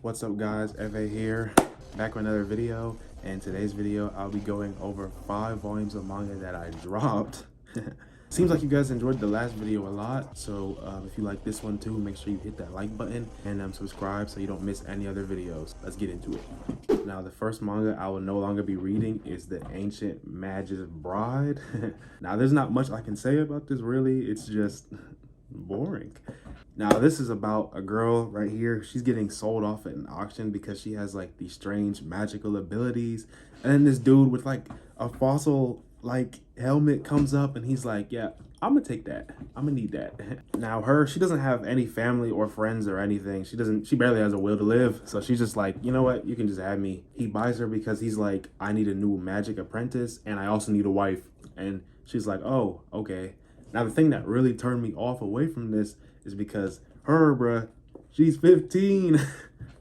What's up guys, yeaefe here, back with another video. And today's video I'll be going over 5 volumes of manga that I dropped. Seems like you guys enjoyed the last video a lot, so if you like this one too, make sure you hit that like button and subscribe so you don't miss any other videos. Let's get into it. Now the first manga I will no longer be reading is The Ancient Magus Bride. Now there's not much I can say about this really, it's just boring. Now this is about a girl right here. She's getting sold off at an auction because she has like these strange magical abilities, and then this dude with like a fossil like helmet comes up and he's like, yeah, I'm gonna take that, I'm gonna need that. Now she doesn't have any family or friends or anything. She barely has a will to live, so she's just like, you know what, you can just have me. He buys her because he's like, I need a new magic apprentice and I also need a wife. And she's like, oh, okay. Now the thing that really turned me off away from this is because bruh, she's 15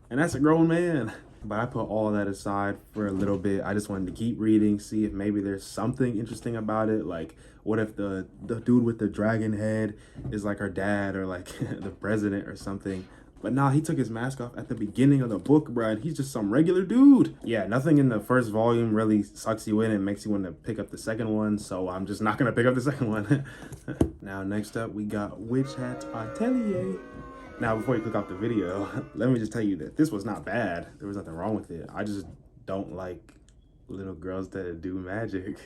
and that's a grown man. But I put all that aside for a little bit. I just wanted to keep reading, see if maybe there's something interesting about it. Like, what if the dude with the dragon head is like her dad or like the president or something? But nah, he took his mask off at the beginning of the book, bro, and he's just some regular dude. Yeah, nothing in the first volume really sucks you in and makes you want to pick up the second one, so I'm just not gonna pick up the second one. Now, next up, we got Witch Hat Atelier. Now, before you click off the video, let me just tell you that this was not bad. There was nothing wrong with it. I just don't like little girls that do magic.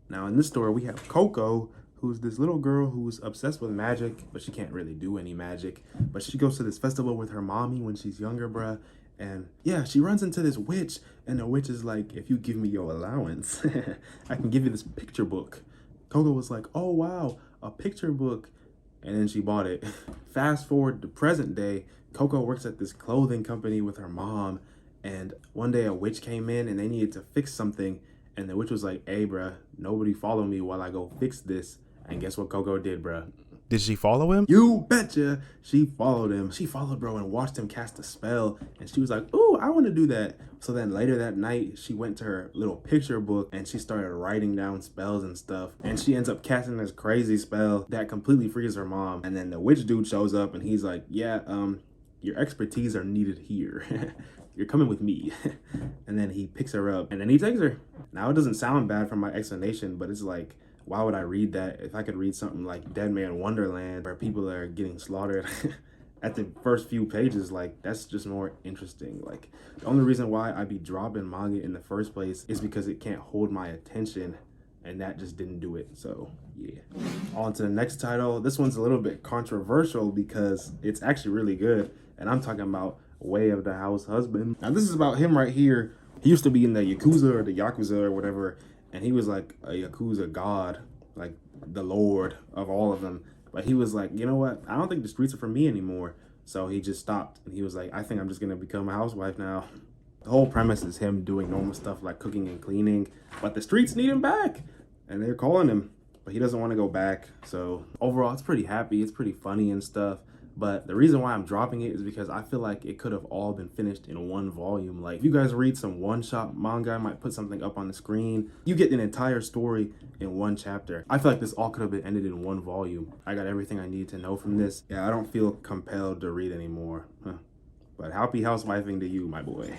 Now, in this story, we have Coco, who's this little girl who's obsessed with magic, but she can't really do any magic. But she goes to this festival with her mommy when she's younger, bruh. And yeah, she runs into this witch, and the witch is like, if you give me your allowance, I can give you this picture book. Coco was like, oh wow, a picture book. And then she bought it. Fast forward to present day, Coco works at this clothing company with her mom. And one day a witch came in and they needed to fix something. And the witch was like, hey, bruh, nobody follow me while I go fix this. And guess what Coco did, bruh? Did she follow him? You betcha. She followed him. She followed bro and watched him cast a spell. And she was like, ooh, I want to do that. So then later that night, she went to her little picture book and she started writing down spells and stuff. And she ends up casting this crazy spell that completely frees her mom. And then the witch dude shows up and he's like, yeah, your expertise are needed here. You're coming with me. And then he picks her up and then he takes her. Now it doesn't sound bad from my explanation, but it's like, why would I read that if I could read something like Dead Man Wonderland where people are getting slaughtered at the first few pages? Like, that's just more interesting. Like, the only reason why I'd be dropping manga in the first place is because it can't hold my attention, and that just didn't do it. So yeah, on to the next title. This one's a little bit controversial because it's actually really good, and I'm talking about Way of the House Husband. Now this is about him right here. He used to be in the Yakuza or the Yakuza or whatever, and he was like a Yakuza god, like the lord of all of them. But he was like, you know what? I don't think the streets are for me anymore. So he just stopped and he was like, I think I'm just gonna become a housewife now. The whole premise is him doing normal stuff like cooking and cleaning, but the streets need him back and they're calling him, but he doesn't want to go back. So overall, it's pretty happy. It's pretty funny and stuff. But the reason why I'm dropping it is because I feel like it could have all been finished in one volume. Like, if you guys read some one-shot manga, I might put something up on the screen. You get an entire story in one chapter. I feel like this all could have been ended in one volume. I got everything I need to know from this. Yeah, I don't feel compelled to read anymore. But happy housewifing to you, my boy.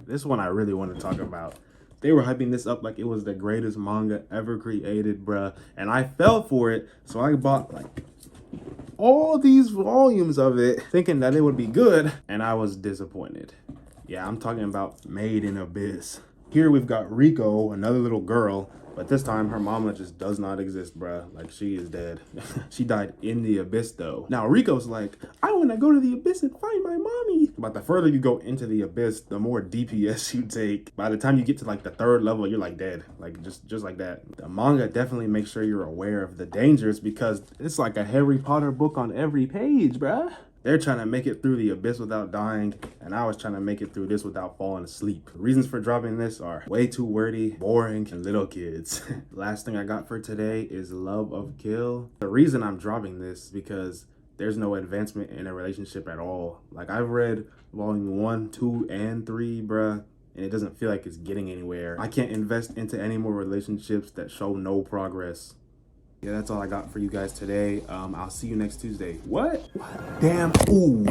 This one I really want to talk about. They were hyping this up like it was the greatest manga ever created, bruh. And I fell for it, so I bought like all these volumes of it thinking that it would be good, and I was disappointed. Yeah, I'm talking about Made in Abyss. Here we've got Rico, another little girl, but this time her mama just does not exist, bruh. Like, she is dead. She died in the abyss though. Now Rico's like, I want to go to the abyss and find my mommy. But the further you go into the abyss, the more DPS you take. By the time you get to like the 3rd level, you're like dead. Like just like that. The manga definitely makes sure you're aware of the dangers because it's like a Harry Potter book on every page, bruh. They're trying to make it through the abyss without dying, and I was trying to make it through this without falling asleep. Reasons for dropping this are way too wordy, boring, and little kids. Last thing I got for today is Love of Kill. The reason I'm dropping this is because there's no advancement in a relationship at all. Like, I've read volume 1, 2, and 3, bruh, and it doesn't feel like it's getting anywhere. I can't invest into any more relationships that show no progress. Yeah, that's all I got for you guys today. I'll see you next Tuesday. What? Damn. Ooh.